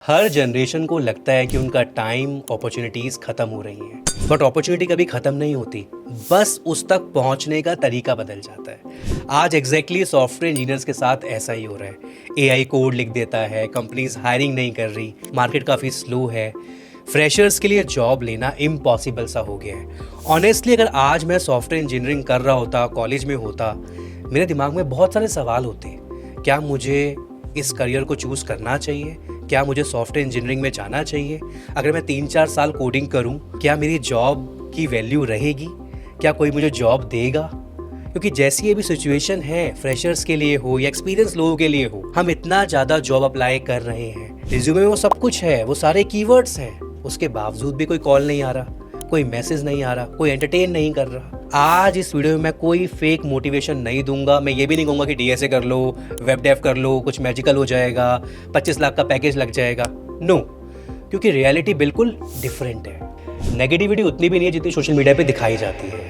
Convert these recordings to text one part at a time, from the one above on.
हर generation को लगता है कि उनका टाइम अपॉर्चुनिटीज़ ख़त्म हो रही हैं, बट अपॉर्चुनिटी कभी ख़त्म नहीं होती, बस उस तक पहुंचने का तरीका बदल जाता है। आज एग्जैक्टली सॉफ्टवेयर इंजीनियर्स के साथ ऐसा ही हो रहा है। एआई कोड लिख देता है, कंपनीज हायरिंग नहीं कर रही, मार्केट काफ़ी स्लो है, फ्रेशर्स के लिए जॉब लेना इम्पॉसिबल सा हो गया है। ऑनेस्टली अगर आज मैं सॉफ्टवेयर इंजीनियरिंग कर रहा होता, कॉलेज में होता, मेरे दिमाग में बहुत सारे सवाल होते। क्या मुझे इस करियर को चूज़ करना चाहिए? क्या मुझे सॉफ्टवेयर इंजीनियरिंग में जाना चाहिए? अगर मैं 3-4 साल कोडिंग करूं, क्या मेरी जॉब की वैल्यू रहेगी? क्या कोई मुझे जॉब देगा? क्योंकि जैसी ये भी सिचुएशन है, फ्रेशर्स के लिए हो या एक्सपीरियंस लोगों के लिए हो, हम इतना ज़्यादा जॉब अप्लाई कर रहे हैं, रिज्यूमे में वो सब कुछ है, वो सारे कीवर्ड्स हैं, उसके बावजूद भी कोई कॉल नहीं आ रहा, कोई मैसेज नहीं आ रहा, कोई एंटरटेन नहीं कर रहा। आज इस वीडियो में मैं कोई फेक मोटिवेशन नहीं दूंगा। मैं ये भी नहीं कहूँगा कि डीएसए कर लो, वेब डेव कर लो, कुछ मैजिकल हो जाएगा, 25 लाख का पैकेज लग जाएगा। नो, क्योंकि रियलिटी बिल्कुल डिफरेंट है। नेगेटिविटी उतनी भी नहीं है जितनी सोशल मीडिया पे दिखाई जाती है।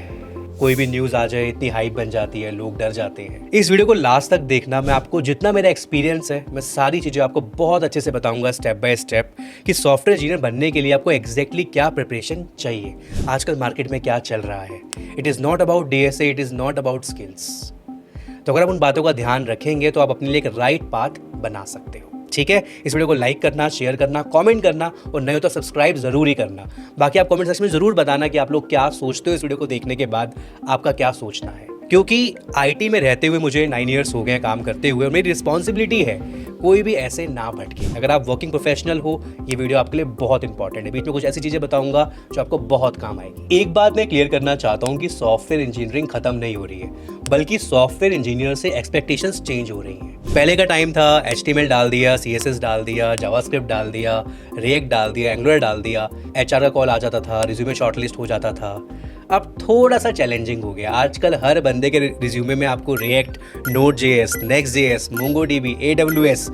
कोई भी न्यूज़ आ जाए इतनी हाइप बन जाती है, लोग डर जाते हैं। इस वीडियो को लास्ट तक देखना। मैं आपको जितना मेरा एक्सपीरियंस है, मैं सारी चीज़ें आपको बहुत अच्छे से बताऊंगा स्टेप बाय स्टेप कि सॉफ्टवेयर इंजीनियर बनने के लिए आपको एग्जैक्टली क्या प्रिपरेशन चाहिए, आजकल मार्केट में क्या चल रहा है। It is not about DSA, it is not about skills. तो अगर आप उन बातों का ध्यान रखेंगे तो आप अपने लिए एक राइट पाथ बना सकते हो। ठीक है, इस वीडियो को लाइक करना, शेयर करना, कमेंट करना और नहीं हो तो सब्सक्राइब जरूर ही करना। बाकी आप कमेंट सेक्शन में जरूर बताना कि आप लोग क्या सोचते हो इस वीडियो को देखने के बाद, आपका क्या सोचना है। क्योंकि आईटी में रहते हुए मुझे 9 इयर्स हो गए काम करते हुए, और मेरी रिस्पॉन्सिबिलिटी है कोई भी ऐसे ना भटके। अगर आप वर्किंग प्रोफेशनल हो, ये वीडियो आपके लिए बहुत इंपॉर्टेंट है। बीच में कुछ ऐसी चीज़ें बताऊंगा जो आपको बहुत काम आएगी। एक बात मैं क्लियर करना चाहता हूँ कि सॉफ्टवेयर इंजीनियरिंग खत्म नहीं हो रही है, बल्कि सॉफ्टवेयर इंजीनियर से एक्सपेक्टेशंस चेंज हो रही हैं। पहले का टाइम था HTML डाल दिया, CSS डाल दिया, जावास्क्रिप्ट डाल दिया, रिएक्ट डाल दिया, एंगुलर डाल दिया, HR का कॉल आ जाता था, रिज्यूमे शॉर्टलिस्ट हो जाता था। अब थोड़ा सा चैलेंजिंग हो गया। आजकल हर बंदे के रिज्यूमे में आपको react, Node.js, Next.js, MongoDB, AWS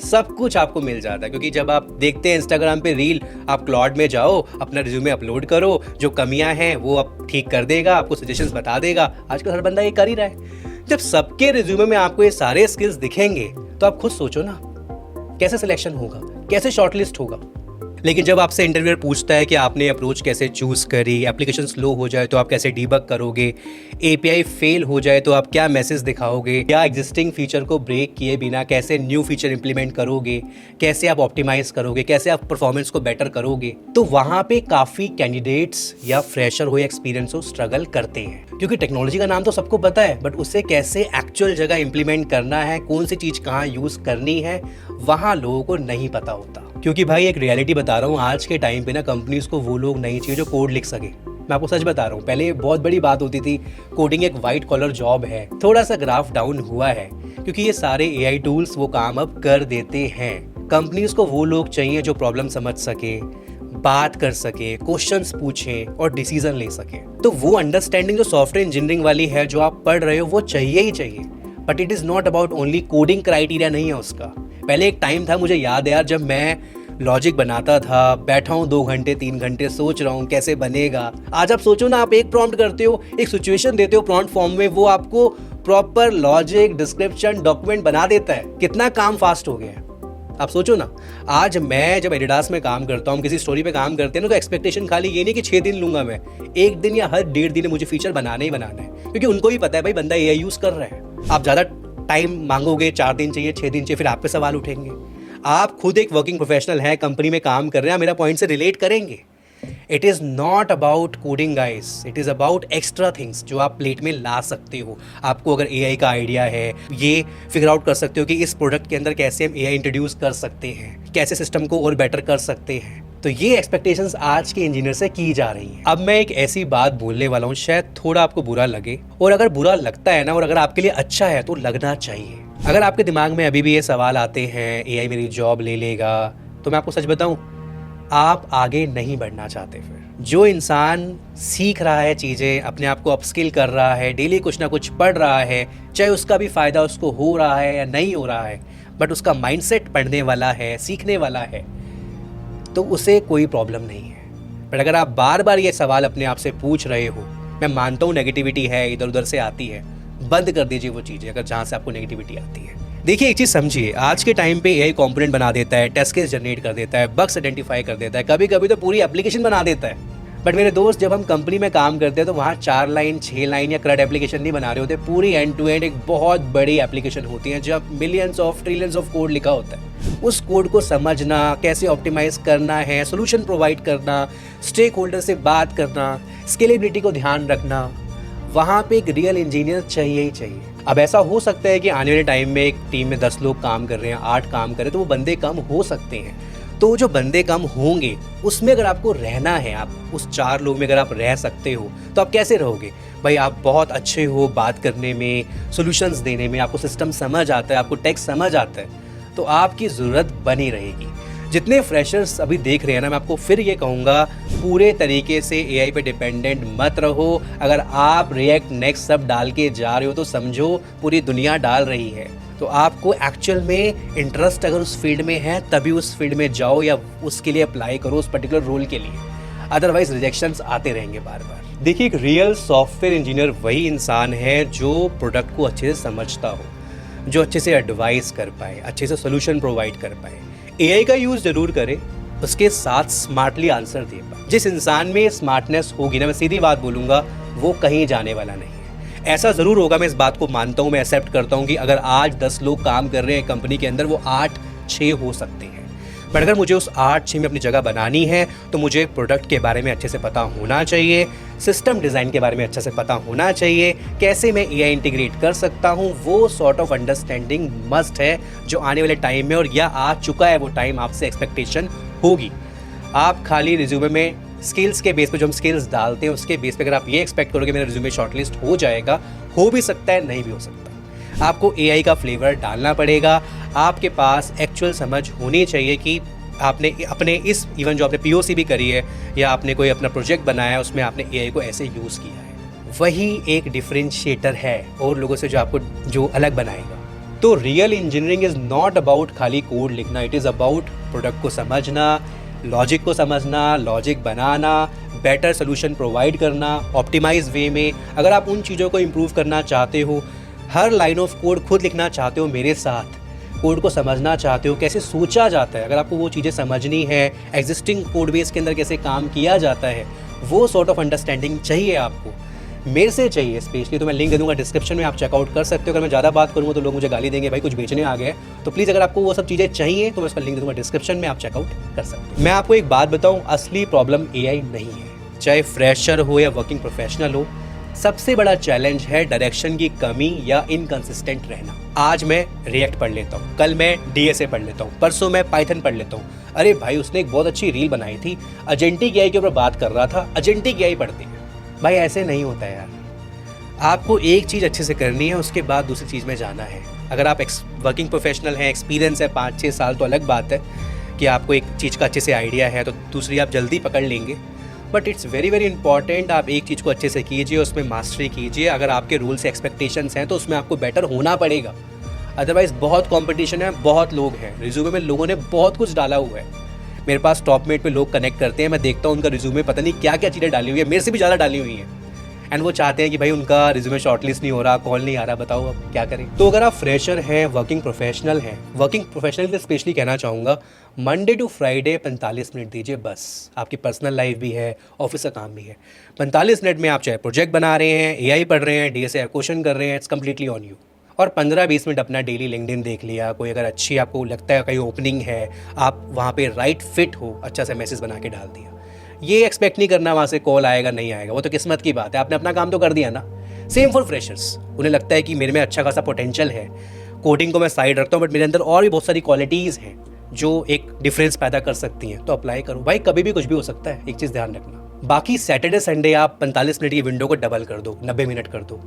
सब कुछ आपको मिल जाता है। क्योंकि जब आप देखते हैं इंस्टाग्राम पे रील, आप क्लाउड में जाओ, अपना रिज्यूमे अपलोड करो, जो कमियां हैं वो आप ठीक कर देगा, आपको सजेशंस बता देगा। आजकल हर बंदा ये कर ही रहा है। जब सबके रिज्यूमे में आपको ये सारे स्किल्स दिखेंगे तो आप खुद सोचो ना, कैसे सिलेक्शन होगा, कैसे शॉर्टलिस्ट होगा। लेकिन जब आपसे इंटरव्यूअर पूछता है कि आपने अप्रोच कैसे चूज़ करी, एप्लीकेशन स्लो हो जाए तो आप कैसे डीबग करोगे, API फेल हो जाए तो आप क्या मैसेज दिखाओगे, या एग्जिस्टिंग फीचर को ब्रेक किए बिना कैसे न्यू फीचर इंप्लीमेंट करोगे, कैसे आप ऑप्टिमाइज करोगे, कैसे आप परफॉर्मेंस को बेटर करोगे, तो वहाँ पे काफ़ी कैंडिडेट्स या फ्रेशर हो या एक्सपीरियंस हो स्ट्रगल करते हैं। क्योंकि टेक्नोलॉजी का नाम तो सबको पता है, बट उसे कैसे एक्चुअल जगह इंप्लीमेंट करना है, कौन सी चीज़ कहाँ यूज़ करनी है, वहाँ लोगों को नहीं पता होता। क्योंकि भाई एक रियलिटी बता रहा हूँ, आज के टाइम पे ना कंपनीज को वो लोग नहीं चाहिए जो कोड लिख सके। मैं आपको सच बता रहा हूँ, पहले बहुत बड़ी बात होती थी, कोडिंग एक वाइट कॉलर जॉब है। थोड़ा सा ग्राफ डाउन हुआ है क्योंकि ये सारे AI टूल्स वो काम अब कर देते हैं। कंपनीज को वो लोग चाहिए जो प्रॉब्लम समझ सके, बात कर सके, क्वेश्चंस पूछे और डिसीजन ले सके। तो वो अंडरस्टैंडिंग जो सॉफ्टवेयर इंजीनियरिंग वाली है, जो आप पढ़ रहे हो, वो चाहिए ही चाहिए। But it is not about only coding criteria नहीं है उसका। पहले एक टाइम था, मुझे याद है यार, जब मैं लॉजिक बनाता था, बैठा हूँ 2 घंटे 3 घंटे सोच रहा हूँ कैसे बनेगा। आज आप सोचो ना, आप एक प्रॉम्प्ट करते हो, एक सिचुएशन देते हो प्रॉम्प्ट फॉर्म में, वो आपको प्रॉपर लॉजिक, डिस्क्रिप्शन, डॉक्यूमेंट बना देता है। कितना काम फास्ट हो गया है आप सोचो ना। आज मैं जब एडिडास में काम करता हूँ, किसी स्टोरी पे काम करते हैं ना, तो एक्सपेक्टेशन खाली ये नहीं कि 6 दिन लूंगा मैं, 1 दिन या हर 1.5 दिन में मुझे फीचर बनाना ही बनाना है। क्योंकि उनको भी पता है भाई बंदा AI यूज़ कर रहा है। आप ज़्यादा टाइम मांगोगे, 4 दिन चाहिए, 6 दिन चाहिए, फिर आप पे सवाल उठेंगे। आप खुद एक वर्किंग प्रोफेशनल हैं, कंपनी में काम कर रहे हैं, मेरा पॉइंट से रिलेट करेंगे। It is not about coding guys, it is about extra things जो आप प्लेट में ला सकते हो। आपको अगर AI का आइडिया है, ये फिगर आउट कर सकते हो कि इस प्रोडक्ट के अंदर कैसे हम AI इंट्रोड्यूस कर सकते हैं, कैसे सिस्टम को और बेटर कर सकते हैं। तो ये एक्सपेक्टेशंस आज के इंजीनियर से की जा रही हैं। अब मैं एक ऐसी बात बोलने वाला हूँ, शायद थोड़ा आपको बुरा लगे, और अगर बुरा लगता है ना, और अगर आपके लिए अच्छा है तो लगना चाहिए। अगर आपके दिमाग में अभी भी ये सवाल आते हैं AI मेरी जॉब ले लेगा, तो मैं आपको सच बताऊं, आप आगे नहीं बढ़ना चाहते। फिर जो इंसान सीख रहा है चीज़ें, अपने आप को अपस्किल कर रहा है, डेली कुछ ना कुछ पढ़ रहा है, चाहे उसका भी फ़ायदा उसको हो रहा है या नहीं हो रहा है, बट उसका माइंडसेट पढ़ने वाला है, सीखने वाला है, तो उसे कोई प्रॉब्लम नहीं है। बट अगर आप बार बार ये सवाल अपने आप से पूछ रहे हो, मैं मानता हूँ नेगेटिविटी है, इधर उधर से आती है, बंद कर दीजिए वो चीज़ें अगर जहाँ से आपको नेगेटिविटी आती है। देखिए एक चीज़ समझिए, आज के टाइम पे एआई कंपोनेंट बना देता है, टेस्ट केस जनरेट कर देता है, बग्स आइडेंटिफाई कर देता है, कभी कभी तो पूरी एप्लीकेशन बना देता है। बट मेरे दोस्त, जब हम कंपनी में काम करते हैं तो वहाँ 4 लाइन 6 लाइन या क्रड एप्लीकेशन नहीं बना रहे होते, पूरी एंड टू एंड एक बहुत बड़ी एप्लीकेशन होती है जब millions of trillions of code लिखा होता है। उस कोड को समझना, कैसे ऑप्टिमाइज करना है, सोल्यूशन प्रोवाइड करना, स्टेक होल्डर से बात करना, स्केलेबिलिटी को ध्यान रखना, वहाँ पे एक रियल इंजीनियर चाहिए ही चाहिए। अब ऐसा हो सकता है कि आने वाले टाइम में एक टीम में 10 लोग काम कर रहे हैं, 8 काम कर रहे हैं, तो वो बंदे कम हो सकते हैं। तो जो बंदे कम होंगे उसमें अगर आपको रहना है, आप उस 4 लोग में अगर आप रह सकते हो तो आप कैसे रहोगे भाई? आप बहुत अच्छे हो बात करने में, सॉल्यूशंस देने में, आपको सिस्टम समझ आता है, आपको टेक समझ आता है, तो आपकी ज़रूरत बनी रहेगी। जितने फ्रेशर्स अभी देख रहे हैं ना, मैं आपको फिर ये कहूँगा, पूरे तरीके से एआई पे डिपेंडेंट मत रहो। अगर आप रिएक्ट नेक्स्ट सब डाल के जा रहे हो तो समझो पूरी दुनिया डाल रही है। तो आपको एक्चुअल में इंटरेस्ट अगर उस फील्ड में है तभी उस फील्ड में जाओ या उसके लिए अप्लाई करो, उस पर्टिकुलर रोल के लिए। अदरवाइज रिजेक्शंस आते रहेंगे बार बार। देखिए, एक रियल सॉफ्टवेयर इंजीनियर वही इंसान है जो प्रोडक्ट को अच्छे से समझता हो, जो अच्छे से एडवाइस कर पाए, अच्छे से सोल्यूशन प्रोवाइड कर पाए। एआई का यूज़ जरूर करें, उसके साथ स्मार्टली आंसर दे पाए। जिस इंसान में स्मार्टनेस होगी ना, मैं सीधी बात बोलूँगा, वो कहीं जाने वाला नहीं है। ऐसा ज़रूर होगा, मैं इस बात को मानता हूँ, मैं एक्सेप्ट करता हूँ कि अगर आज 10 लोग काम कर रहे हैं कंपनी के अंदर, वो 8-6 हो सकते हैं। बट अगर मुझे उस 8-6 में अपनी जगह बनानी है तो मुझे प्रोडक्ट के बारे में अच्छे से पता होना चाहिए, सिस्टम डिज़ाइन के बारे में अच्छे से पता होना चाहिए, कैसे मैं एआई इंटीग्रेट कर सकता हूँ, वो सॉर्ट ऑफ अंडरस्टैंडिंग मस्ट है जो आने वाले टाइम में, और या आ चुका है वो टाइम, आपसे एक्सपेक्टेशन होगी। आप खाली रिज्यूमे में स्किल्स के बेस पे, जो हम स्किल्स डालते हैं उसके बेस पे अगर आप ये एक्सपेक्ट करोगे मेरा रिज्यूमे शॉर्टलिस्ट हो जाएगा, हो भी सकता है, नहीं भी हो सकता। आपको एआई का फ्लेवर डालना पड़ेगा। आपके पास एक्चुअल समझ होनी चाहिए कि आपने अपने इस इवन जो आपने पीओसी भी करी है या आपने कोई अपना प्रोजेक्ट बनाया है, उसमें आपने एआई को ऐसे यूज़ किया है। वही एक डिफरेंशिएटर है और लोगों से जो आपको जो अलग बनाएगा। तो real engineering is not about खाली कोड लिखना, इट इज़ अबाउट प्रोडक्ट को समझना, लॉजिक को समझना, लॉजिक बनाना, बेटर सोल्यूशन प्रोवाइड करना, ऑप्टिमाइज वे में। अगर आप उन चीज़ों को इम्प्रूव करना चाहते हो, हर लाइन ऑफ कोड खुद लिखना चाहते हो मेरे साथ, कोड को समझना चाहते हो, कैसे सोचा जाता है, अगर आपको वो चीज़ें समझनी है, एग्जिस्टिंग कोड बेस के अंदर कैसे काम किया जाता है, वो सॉर्ट ऑफ अंडरस्टैंडिंग चाहिए आपको, मेरे से चाहिए स्पेशली। तो मैं लिंक दे दूँगा डिस्क्रिप्शन में, आप चेकआउट कर सकते हो। अगर मैं ज़्यादा बात करूँगा तो लोग मुझे गाली देंगे, भाई कुछ बेचने आ गए। तो प्लीज़ अगर आपको वो सब चीज़ें चाहिए तो मैं उसका लिंक दे दूँगा डिस्क्रिप्शन में, आप चेकआउट कर सकते हो। मैं आपको एक बात बताऊँ, असली प्रॉब्लम एआई नहीं है, चाहे फ्रेशर हो या वर्किंग प्रोफेशनल हो, सबसे बड़ा चैलेंज है डायरेक्शन की कमी या इनकंसिस्टेंट रहना। आज मैं रिएक्ट पढ़ लेता हूँ, कल मैं डीएसए पढ़ लेता हूँ, परसों मैं पाइथन पढ़ लेता हूँ। अरे भाई, उसने एक बहुत अच्छी रील बनाई थी, एजेंटिक एआई के ऊपर बात कर रहा था, एजेंटिक एआई पढ़ते हैं। भाई ऐसे नहीं होता है यार, आपको एक चीज़ अच्छे से करनी है, उसके बाद दूसरी चीज़ में जाना है। अगर आप वर्किंग प्रोफेशनल हैं, एक्सपीरियंस है 5-6 साल, तो अलग बात है कि आपको एक चीज़ का अच्छे से आइडिया है, तो दूसरी आप जल्दी पकड़ लेंगे। But it's very very important, आप एक चीज़ को अच्छे से कीजिए, उसमें मास्टरी कीजिए। अगर आपके रूल्स एक्सपेक्टेशंस हैं तो उसमें आपको बेटर होना पड़ेगा। अदरवाइज़ बहुत कंपटीशन है, बहुत लोग हैं, रिज्यूमे में लोगों ने बहुत कुछ डाला हुआ है। मेरे पास टॉपमेट पे लोग कनेक्ट करते हैं, मैं देखता हूँ उनका रिज्यूमे पता नहीं क्या क्या चीज़ें डाली हुई है, मेरे से भी ज़्यादा डाली हुई हैं। एंड वो चाहते हैं कि भाई उनका रिज्यूमे शॉर्टलिस्ट नहीं हो रहा, कॉल नहीं आ रहा, बताओ अब क्या करें। तो अगर आप फ्रेशर हैं, वर्किंग प्रोफेशनल हैं, वर्किंग प्रोफेशनल के स्पेशली कहना चाहूँगा, मंडे टू फ्राइडे 45 मिनट दीजिए बस। आपकी पर्सनल लाइफ भी है, ऑफिस का काम भी है। 45 मिनट में आप चाहे प्रोजेक्ट बना रहे हैं, एआई पढ़ रहे हैं, डीएसए क्वेश्चन कर रहे हैं, इट्स कम्प्लीटली ऑन यू। और 15-20 मिनट अपना डेली लिंक्डइन देख लिया, कोई अगर अच्छी आपको लगता है कहीं ओपनिंग है, आप वहाँ पे राइट फिट हो, अच्छा सा मैसेज बना के डाल दिया। ये एक्सपेक्ट नहीं करना वहाँ से कॉल आएगा नहीं आएगा, वो तो किस्मत की बात है, आपने अपना काम तो कर दिया ना। सेम फॉर फ्रेशर्स, उन्हें लगता है कि मेरे में अच्छा खासा पोटेंशियल है, कोडिंग को मैं साइड रखता हूँ बट मेरे अंदर और भी बहुत सारी क्वालिटीज़ हैं जो एक डिफरेंस पैदा कर सकती हैं, तो अप्लाई करो। भाई कभी भी कुछ भी हो सकता है, एक चीज़ ध्यान रखना। बाकी सैटरडे संडे आप 45 मिनट की विंडो को डबल कर दो, 90 मिनट कर दो।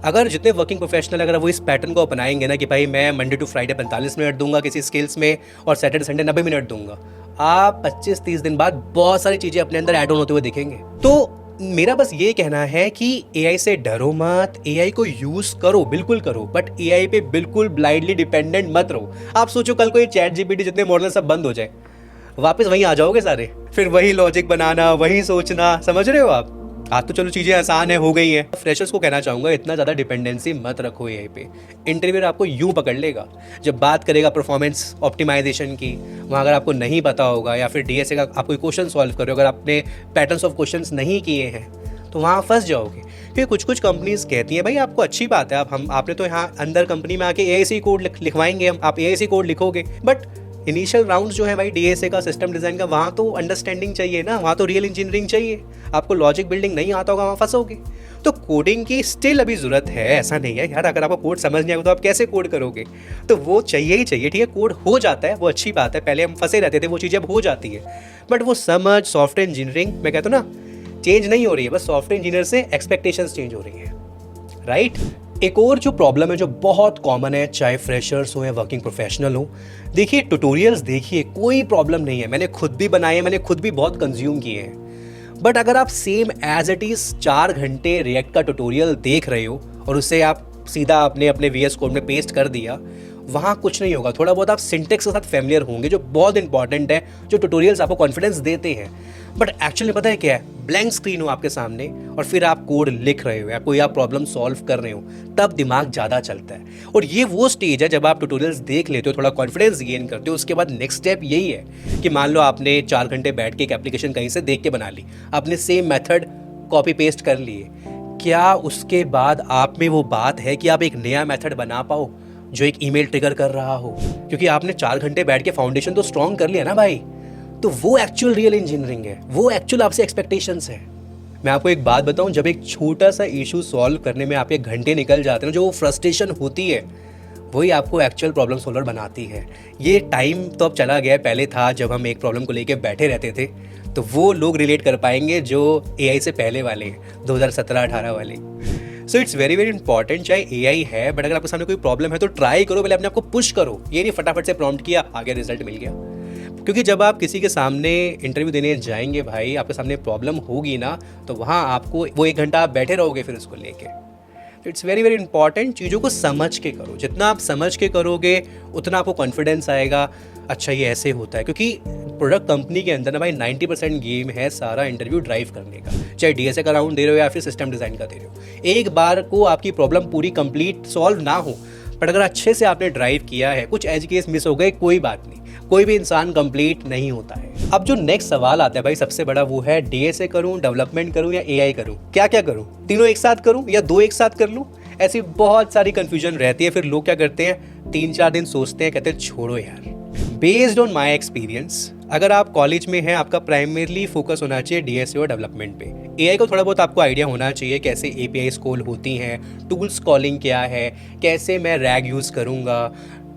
अगर जितने वर्किंग प्रोफेशनल अगर वो इस पैटर्न को अपनाएंगे ना कि भाई मैं मंडे टू फ्राइडे 45 मिनट दूंगा किसी स्किल्स में और सैटरडे संडे 90 मिनट दूंगा, आप 25-30 दिन बाद बहुत सारी चीज़ें अपने अंदर ऐड ऑन होते हुए दिखेंगे। तो मेरा बस ये कहना है कि एआई से डरो मत, एआई को यूज़ करो, बिल्कुल करो, बट एआई पे बिल्कुल ब्लाइंडली डिपेंडेंट मत रहो। आप सोचो कल को ये चैट जीपीटी जितने मॉडल सब बंद हो जाए, वापस वहीं आ जाओगे सारे, फिर वही लॉजिक बनाना, वही सोचना, समझ रहे हो आप? आज तो चलो चीज़ें आसान है, हो गई हैं। फ्रेशर्स को कहना चाहूँगा इतना ज़्यादा डिपेंडेंसी मत रखो एआई पे। इंटरव्यूअर आपको यूँ पकड़ लेगा, जब बात करेगा परफॉर्मेंस ऑप्टिमाइजेशन की, वहाँ अगर आपको नहीं पता होगा या फिर डीएसए का आप कोई क्वेश्चन सॉल्व कर रहे हो, अगर आपने पैटर्न्स ऑफ क्वेश्चंस नहीं किए हैं तो वहाँ फंस जाओगे। क्योंकि कुछ कंपनीज कहती हैं भाई आपको अच्छी बात है, आपने तो यहाँ अंदर कंपनी में आके एआईसी कोड लिखवाएंगे हम, आप एआईसी कोड लिखोगे, बट इनिशियल राउंड्स जो है भाई डीएसए का, सिस्टम डिज़ाइन का, वहाँ तो अंडरस्टैंडिंग चाहिए ना, वहाँ तो रियल इंजीनियरिंग चाहिए। आपको लॉजिक बिल्डिंग नहीं आता होगा, वहाँ फंसोगे। तो कोडिंग की स्टिल अभी ज़रूरत है, ऐसा नहीं है यार अगर आपको कोड समझ नहीं आएगा तो आप कैसे कोड करोगे, तो वो चाहिए ही चाहिए। ठीक है, कोड हो जाता है, वो अच्छी बात है, पहले हम फंसे रहते थे, वो चीज़ें अब हो जाती है, बट वो समझ सॉफ्टवेयर इंजीनियरिंग मैं कहता हूँ ना चेंज नहीं हो रही है, बस सॉफ्टवेयर इंजीनियर से एक्सपेक्टेशंस चेंज हो रही हैं, राइट। एक और जो प्रॉब्लम है जो बहुत कॉमन है, चाहे फ्रेशर्स हो या वर्किंग प्रोफेशनल हो, देखिए ट्यूटोरियल्स देखिए, कोई प्रॉब्लम नहीं है, मैंने खुद भी बनाए हैं, मैंने खुद भी बहुत कंज्यूम किए हैं, बट अगर आप सेम एज इट इज़ 4 घंटे रिएक्ट का ट्यूटोरियल देख रहे हो और उससे आप सीधा अपने वीएस कोड में पेस्ट कर दिया, वहाँ कुछ नहीं होगा। थोड़ा बहुत आप सिंटेक्स के साथ फैमिलियर होंगे, जो बहुत इंपॉर्टेंट है, जो ट्यूटोरियल्स आपको कॉन्फिडेंस देते हैं, बट एक्चुअली पता है क्या है, ब्लैंक स्क्रीन हो आपके सामने और फिर आप कोड लिख रहे हो या कोई आप प्रॉब्लम सॉल्व कर रहे हो, तब दिमाग ज़्यादा चलता है। और ये वो स्टेज है जब आप ट्यूटोरियल्स देख लेते हो, थोड़ा कॉन्फिडेंस गेन करते हो, उसके बाद नेक्स्ट स्टेप यही है कि मान लो आपने 4 घंटे बैठ के एक एप्लीकेशन कहीं से देख के बना ली, आपने सेम मेथड कॉपी पेस्ट कर लिए, क्या उसके बाद आप में वो बात है कि आप एक नया मेथड बना पाओ जो एक ईमेल ट्रिगर कर रहा हो? क्योंकि आपने 4 घंटे बैठ के फाउंडेशन तो स्ट्रॉन्ग कर लिया ना भाई। तो वो एक्चुअल रियल इंजीनियरिंग है, वो एक्चुअल आपसे एक्सपेक्टेशंस है। मैं आपको एक बात बताऊं, जब एक छोटा सा इशू सॉल्व करने में आपके घंटे निकल जाते हैं, जो वो फ्रस्ट्रेशन होती है, वही आपको एक्चुअल प्रॉब्लम सॉल्वर बनाती है। ये टाइम तो अब चला गया, पहले था जब हम एक प्रॉब्लम को लेके बैठे रहते थे, तो वो लोग रिलेट कर पाएंगे जो एआई से पहले वाले 2017-18 वाले। So it's very very important, चाहे एआई है, बट अगर आपके सामने कोई प्रॉब्लम है तो ट्राई करो, पहले अपने आप को पुश करो। ये नहीं फटाफट से प्रॉम्प्ट किया, आगे रिजल्ट मिल गया। क्योंकि जब आप किसी के सामने इंटरव्यू देने जाएंगे भाई, आपके सामने प्रॉब्लम होगी ना, तो वहाँ आपको वो 1 घंटा आप बैठे रहोगे फिर उसको लेके। तो इट्स वेरी वेरी इंपॉर्टेंट, चीज़ों को समझ के करो, जितना आप समझ के करोगे उतना आपको कॉन्फिडेंस आएगा, अच्छा ये ऐसे होता है। क्योंकि प्रोडक्ट कंपनी के अंदर ना भाई 90% गेम है सारा इंटरव्यू ड्राइव करने का, चाहे डीएसए का राउंड दे रहे हो या फिर सिस्टम डिज़ाइन का दे रहे हो। एक बार को आपकी प्रॉब्लम पूरी कंप्लीट सॉल्व ना हो, बट अगर अच्छे से आपने ड्राइव किया है, कुछ एज केस मिस हो गए, कोई बात नहीं, कोई भी इंसान कंप्लीट नहीं होता है। अब जो नेक्स्ट सवाल आता है भाई सबसे बड़ा, वो है डीएसए करूं, डेवलपमेंट करूं या एआई करूं, क्या क्या करूं, तीनों एक साथ करूं या 2 एक साथ कर लूं? ऐसी बहुत सारी कंफ्यूजन रहती है। फिर लोग क्या करते हैं, 3-4 दिन सोचते हैं, कहते हैं छोड़ो यार। बेस्ड ऑन माई एक्सपीरियंस, अगर आप कॉलेज में हैं, आपका प्राइमरली फोकस होना चाहिए डीएसए और डेवलपमेंट पे। एआई को थोड़ा बहुत आपको आइडिया होना चाहिए, कैसे एपीआईज कॉल होती हैं, टूल्स कॉलिंग क्या है, कैसे मैं रैग यूज़ करूँगा,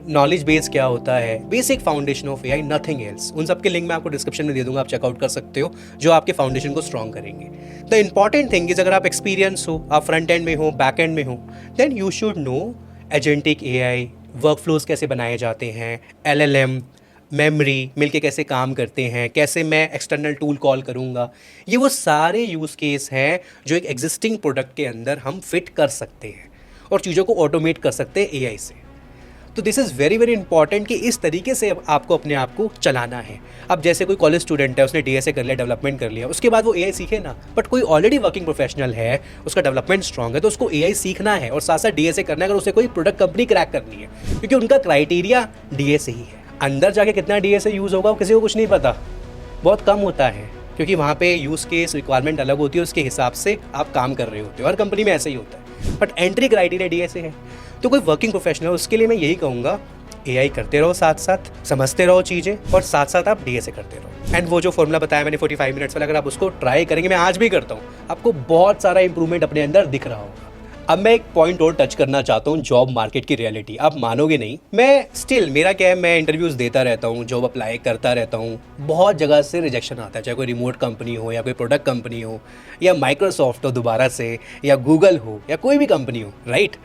नॉलेज बेस क्या होता है, basic foundation of AI, nothing else. उन सब के लिंक मैं आपको डिस्क्रिप्शन में दे दूंगा, आप चेकआउट कर सकते हो, जो आपके फाउंडेशन को स्ट्रॉन्ग करेंगे। द इंपॉर्टेंट थिंग इज, अगर आप एक्सपीरियंस हो, आप फ्रंट एंड में हो, बैक एंड में हो, then you should know agentic AI, workflows कैसे बनाए जाते हैं, एलएलएम, मेमोरी मिलके कैसे काम करते हैं, कैसे मैं एक्सटर्नल टूल कॉल करूँगा। ये वो सारे यूज़ केस हैं जो एक एग्जिस्टिंग प्रोडक्ट के अंदर हम फिट कर सकते हैं और चीज़ों को ऑटोमेट कर सकते हैं एआई से। तो this is very very important कि इस तरीके से आपको अपने आप को चलाना है। अब जैसे कोई कॉलेज स्टूडेंट है, उसने डीएसए कर लिया, डेवलपमेंट कर लिया, उसके बाद वो एआई सीखे ना, बट कोई ऑलरेडी वर्किंग प्रोफेशनल है, उसका डेवलपमेंट स्ट्रॉन्ग है, तो उसको एआई सीखना है और साथ साथ डीएसए करना है, अगर उसे कोई प्रोडक्ट कंपनी क्रैक करनी है, क्योंकि उनका क्राइटेरिया डीएसए ही है। अंदर जाके कितना डीएसए यूज़ होगा वो किसी को कुछ नहीं पता, बहुत कम होता है, क्योंकि वहाँ पे यूज़ केस रिक्वायरमेंट अलग होती है, उसके हिसाब से आप काम कर रहे होते हो। हर कंपनी में ऐसे ही होता है, बट एंट्री क्राइटेरिया डीएसए है। तो कोई वर्किंग प्रोफेशनल, उसके लिए मैं यही कहूँगा, एआई करते रहो, साथ साथ समझते रहो चीज़ें, और साथ साथ आप डीएसए करते रहो। एंड वो जो फॉर्मूला बताया मैंने 45 मिनट्स वाला, अगर आप उसको ट्राई करेंगे, मैं आज भी करता हूँ, आपको बहुत सारा इंप्रूवमेंट अपने अंदर दिख रहा होगा। अब मैं एक पॉइंट और टच करना चाहता हूँ, जॉब मार्केट की रियलिटी। आप मानोगे नहीं, मैं स्टिल, मेरा क्या है, मैं इंटरव्यूज़ देता रहता हूँ, जॉब अप्लाई करता रहता हूँ, बहुत जगह से रिजेक्शन आता है, चाहे कोई रिमोट कंपनी हो या कोई प्रोडक्ट कंपनी हो या माइक्रोसॉफ्ट हो दोबारा से, या गूगल हो या कोई भी कंपनी हो, right.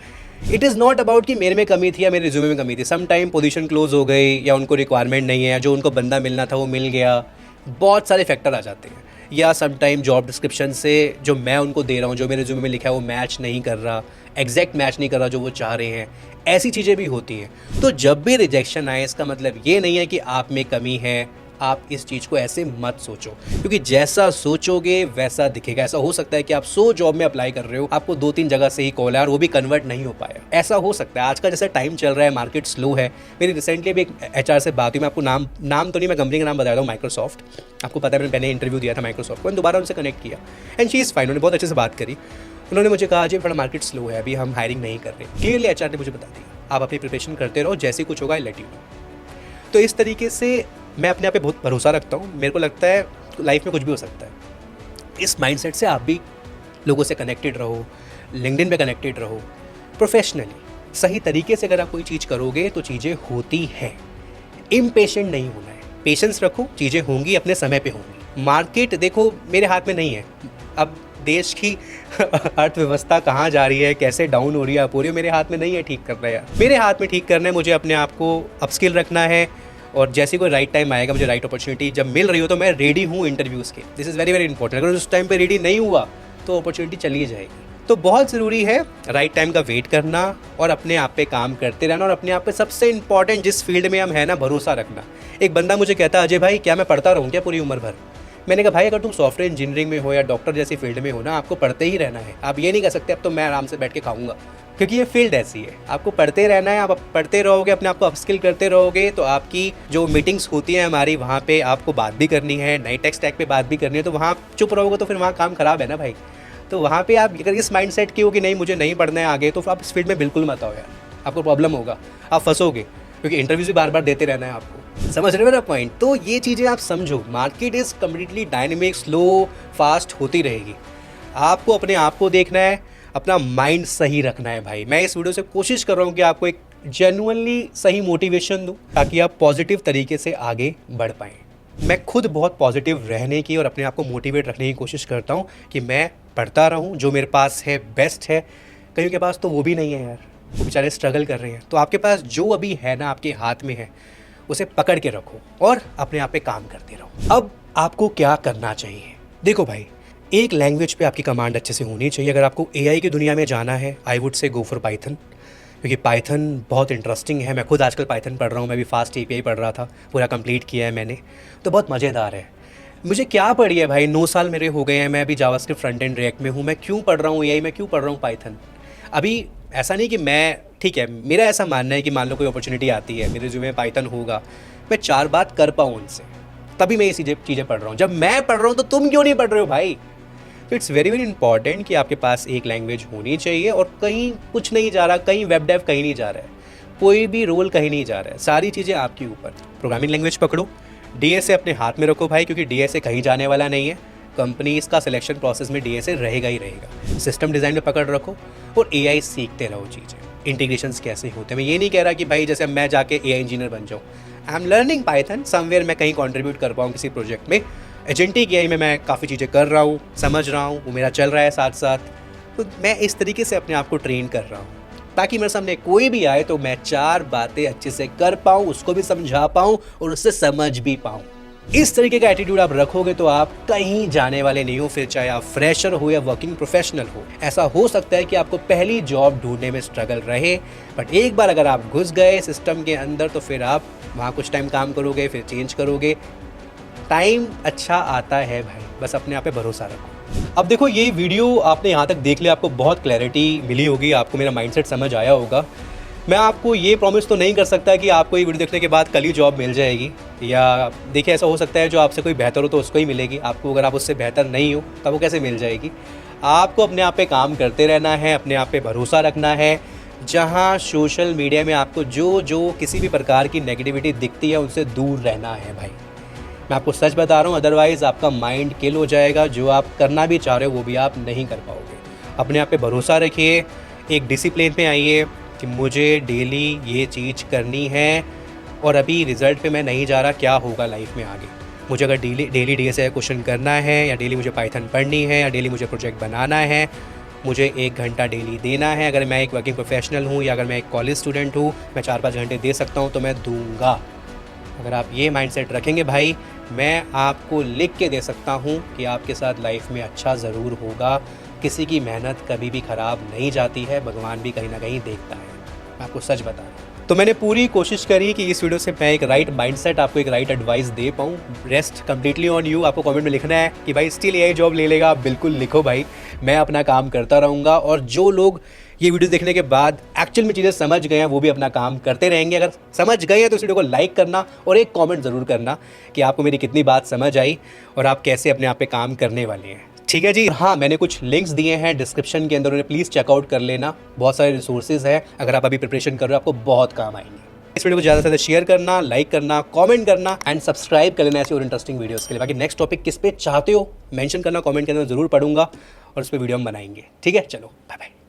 It is not about कि मेरे में कमी थी या मेरे रिज्यूमे में कमी थी। सम टाइम पोजीशन क्लोज हो गई, या उनको रिक्वायरमेंट नहीं है, या जो उनको बंदा मिलना था वो मिल गया, बहुत सारे फैक्टर आ जाते हैं। या सम टाइम जॉब डिस्क्रिप्शन से जो मैं उनको दे रहा हूँ, जो मेरे रिज्यूमे में लिखा है, वो मैच नहीं कर रहा, एग्जैक्ट मैच नहीं कर रहा जो वो चाह रहे हैं, ऐसी चीज़ें भी होती हैं। तो जब भी रिजेक्शन आए, इसका मतलब ये नहीं है कि आप में कमी है, आप इस चीज़ को ऐसे मत सोचो, क्योंकि जैसा सोचोगे वैसा दिखेगा। ऐसा हो सकता है कि आप 100 जॉब में अप्लाई कर रहे हो, आपको 2-3 जगह से ही कॉल है और वो भी कन्वर्ट नहीं हो पाया। ऐसा हो सकता है। आज का जैसा टाइम चल रहा है, मार्केट स्लो है। मेरी रिसेंटली भी एक एचआर से बात हुई, मैं आपको नाम तो नहीं, मैं कंपनी का नाम बता रहा हूँ, माइक्रोसॉफ्ट। आपको पता है मैंने इंटरव्यू दिया था माइक्रोसॉफ्ट को, दोबारा उनसे कनेक्ट किया एंड शी इज़ फाइन। उन्होंने बहुत अच्छे से बात करी। उन्होंने मुझे कहा जी थोड़ा मार्केट स्लो है, अभी हम हायरिंग नहीं कर रहे। क्लियरली एचआर ने मुझे बता दिया, आप अपनी प्रिपरेशन करते रहो, जैसे कुछ होगा आई लेट यू नो। तो इस तरीके से मैं अपने आप पे बहुत भरोसा रखता हूँ। मेरे को लगता है लाइफ में कुछ भी हो सकता है। इस माइंडसेट से आप भी लोगों से कनेक्टेड रहो, लिंक्डइन पे कनेक्टेड रहो, प्रोफेशनली सही तरीके से अगर आप कोई चीज़ करोगे तो चीज़ें होती हैं। इम्पेशेंट नहीं होना है, पेशेंस रखो, चीज़ें होंगी, अपने समय पे होंगी। मार्केट देखो मेरे हाथ में नहीं है, अब देश की अर्थव्यवस्था कहाँ जा रही है, कैसे डाउन हो रही है, अप हो रही है, मेरे हाथ में नहीं है ठीक करना है। मेरे हाथ में ठीक करना है, मुझे अपने आप को अपस्किल रखना है और जैसे कोई राइट टाइम आएगा, मुझे राइट अपॉर्चुनिटी जब मिल रही हो तो मैं रेडी हूँ इंटरव्यूज़ के। This is very very important. अगर उस टाइम पे रेडी नहीं हुआ तो अपॉर्चुनिटी चली जाएगी। तो बहुत ज़रूरी है राइट टाइम का वेट करना और अपने आप पे काम करते रहना और अपने आप पे सबसे इंपॉर्टेंट जिस फील्ड में हम हैं ना, भरोसा रखना। एक बंदा मुझे कहता अजय भाई क्या मैं पढ़ता रहूँ क्या पूरी उम्र भर? मैंने कहा भाई अगर तुम सॉफ्टवेयर इंजीनियरिंग में हो या डॉक्टर जैसी फील्ड में हो ना, आपको पढ़ते ही रहना है। आप ये नहीं कह सकते अब तो मैं आराम से बैठ के खाऊंगा, क्योंकि ये फील्ड ऐसी है। आपको पढ़ते रहना है। आप पढ़ते रहोगे, अपने आप को अपस्किल करते रहोगे, तो आपकी जो मीटिंग्स होती हैं हमारी, वहाँ पे आपको बात भी करनी है, नई टेक स्टैक पे बात भी करनी है। तो वहाँ चुप रहोगे तो फिर वहाँ काम खराब है ना भाई। तो वहाँ पे आप अगर इस माइंड सेट की हो कि नहीं मुझे नहीं पढ़ना है आगे, तो आप इस फील्ड में बिल्कुल मत आओ यार, आपको प्रॉब्लम होगा, आप फंसोगे, क्योंकि इंटरव्यूज भी बार बार देते रहना है आपको। समझ रहे हो ना पॉइंट? तो ये चीज़ें आप समझो। Market is completely dynamic, slow, fast होती रहेगी। आपको अपने आप को देखना है, अपना माइंड सही रखना है भाई। मैं इस वीडियो से कोशिश कर रहा हूँ कि आपको एक जेन्युइनली सही मोटिवेशन दूँ ताकि आप पॉजिटिव तरीके से आगे बढ़ पाएँ। मैं खुद बहुत पॉजिटिव रहने की और अपने आप को मोटिवेट रखने की कोशिश करता हूँ कि मैं पढ़ता रहूँ, जो मेरे पास है बेस्ट है। कईयों के पास तो वो भी नहीं है यार, वो बेचारे स्ट्रगल कर रहे हैं। तो आपके पास जो अभी है ना, आपके हाथ में है, उसे पकड़ के रखो और अपने आप पे काम करते रहो। अब आपको क्या करना चाहिए? देखो भाई, एक लैंग्वेज पे आपकी कमांड अच्छे से होनी चाहिए। अगर आपको एआई की दुनिया में जाना है, I would say go for Python, क्योंकि पाइथन बहुत इंटरेस्टिंग है। मैं खुद आजकल पाइथन पढ़ रहा हूँ। मैं भी फास्ट एपीआई पढ़ रहा था, पूरा कंप्लीट किया है मैंने, तो बहुत मज़ेदार है। मुझे क्या पढ़ी है भाई, 9 साल मेरे हो गए हैं। मैं अभी जावास्क्रिप्ट फ्रंट एंड रिएक्ट में हूँ। मैं क्यों पढ़ रहा हूँ एआई, मैं क्यों पढ़ रहा हूँ पाइथन? अभी ऐसा नहीं कि मैं, ठीक है, मेरा ऐसा मानना है कि मान लो कोई अपॉर्चुनिटी आती है, मेरे रिज्यूमे में पाइथन होगा, मैं 4 बात कर पाऊँ उनसे, तभी मैं ये चीज़ें पढ़ रहा हूँ। जब मैं पढ़ रहा हूँ तो तुम क्यों नहीं पढ़ रहे हो भाई? तो इट्स वेरी वेरी इंपॉर्टेंट कि आपके पास एक लैंग्वेज होनी चाहिए। और कहीं कुछ नहीं जा रहा, कहीं वेब डेव कहीं नहीं जा रहा है, कोई भी रोल कहीं नहीं जा रहा है, सारी चीज़ें आपके ऊपर। प्रोग्रामिंग लैंग्वेज पकड़ो, डीएसए अपने हाथ में रखो भाई, क्योंकि डीएसए कहीं जाने वाला नहीं है। कंपनीज का सिलेक्शन प्रोसेस में डीएसए रहेगा ही रहेगा। सिस्टम डिज़ाइन में पकड़ रखो और एआई सीखते रहो चीज़ें, इंटीग्रेशंस कैसे होते हैं। मैं ये नहीं कह रहा कि भाई जैसे मैं जाके एआई इंजीनियर बन जाऊँ। I am learning Python, somewhere मैं कहीं कंट्रीब्यूट कर पाऊँ किसी प्रोजेक्ट में। एजेंटिक एआई में मैं काफ़ी चीज़ें कर रहा हूँ, समझ रहा हूँ, वो मेरा चल रहा है साथ साथ। तो मैं इस तरीके से अपने आप को ट्रेन कर रहा हूँ ताकि मेरे सामने कोई भी आए तो मैं 4 बातें अच्छे से कर पाऊँ, उसको भी समझा पाऊँ और उससे समझ भी पाऊँ। इस तरीके का एटीट्यूड आप रखोगे तो आप कहीं जाने वाले नहीं हो, फिर चाहे आप फ्रेशर हो या वर्किंग प्रोफेशनल हो। ऐसा हो सकता है कि आपको पहली जॉब ढूंढने में स्ट्रगल रहे, बट एक बार अगर आप घुस गए सिस्टम के अंदर तो फिर आप वहाँ कुछ टाइम काम करोगे, फिर चेंज करोगे। टाइम अच्छा आता है भाई, बस अपने आप पे भरोसा रखो। अब देखो, ये वीडियो आपने यहाँ तक देख लिया, आपको बहुत क्लैरिटी मिली होगी, आपको मेरा माइंडसेट समझ आया होगा। मैं आपको ये प्रॉमिस तो नहीं कर सकता कि आपको ये वीडियो देखने के बाद कल ही जॉब मिल जाएगी, या देखिए ऐसा हो सकता है जो आपसे कोई बेहतर हो तो उसको ही मिलेगी। आपको अगर आप उससे बेहतर नहीं हो तब वो कैसे मिल जाएगी? आपको अपने आप पे काम करते रहना है, अपने आप पे भरोसा रखना है। जहाँ सोशल मीडिया में आपको जो किसी भी प्रकार की नेगेटिविटी दिखती है उनसे दूर रहना है भाई। मैं आपको सच बता रहा हूँ, अदरवाइज़ आपका माइंड किल हो जाएगा। जो आप करना भी चाह रहे हो वो भी आप नहीं कर पाओगे। अपने आप पे भरोसा रखिए, एक डिसिप्लिन पे आइए कि मुझे डेली ये चीज़ करनी है और अभी रिज़ल्ट पे मैं नहीं जा रहा, क्या होगा लाइफ में आगे। मुझे अगर डेली डीएसए क्वेश्चन करना है, या डेली मुझे पाइथन पढ़नी है, या डेली मुझे प्रोजेक्ट बनाना है, मुझे 1 घंटा डेली देना है। अगर मैं एक वर्किंग प्रोफेशनल हूँ या अगर मैं एक कॉलेज स्टूडेंट हूँ, मैं 4-5 घंटे दे सकता हूँ तो मैं दूंगा। अगर आप ये माइंडसेट रखेंगे भाई, मैं आपको लिख के दे सकता हूँ कि आपके साथ लाइफ में अच्छा ज़रूर होगा। किसी की मेहनत कभी भी ख़राब नहीं जाती है, भगवान भी कहीं ना कहीं देखता है। मैं आपको सच बता रहा हूँ। तो मैंने पूरी कोशिश करी कि इस वीडियो से मैं एक राइट माइंडसेट, आपको एक राइट एडवाइस दे पाऊँ। Rest completely on you. आपको कमेंट में लिखना है कि भाई स्टिल एआई जॉब ले लेगा, बिल्कुल लिखो भाई, मैं अपना काम करता रहूँगा। और जो लोग ये वीडियो देखने के बाद एक्चुअल में चीज़ें समझ गए हैं वो भी अपना काम करते रहेंगे। अगर समझ गए हैं तो इस वीडियो को लाइक करना और एक कमेंट ज़रूर करना कि आपको मेरी कितनी बात समझ आई और आप कैसे अपने आप पे काम करने वाले हैं। ठीक है जी। हाँ, मैंने कुछ लिंक्स दिए हैं डिस्क्रिप्शन के अंदर, उन्हें प्लीज़ चेकआउट कर लेना। बहुत सारे रिसोर्सेज है, अगर आप अभी प्रिपरेशन कर रहे हो आपको बहुत काम आएंगे। इस वीडियो को ज़्यादा से ज़्यादा शेयर करना, लाइक करना, कमेंट करना एंड सब्सक्राइब कर लेना ऐसे और इंटरेस्टिंग वीडियोस के लिए। बाकी नेक्स्ट टॉपिक किस पे चाहते हो मेंशन करना, कमेंट के अंदर ज़रूर पढ़ूंगा और उस पर वीडियो हम बनाएंगे। ठीक है, चलो बाय बाय।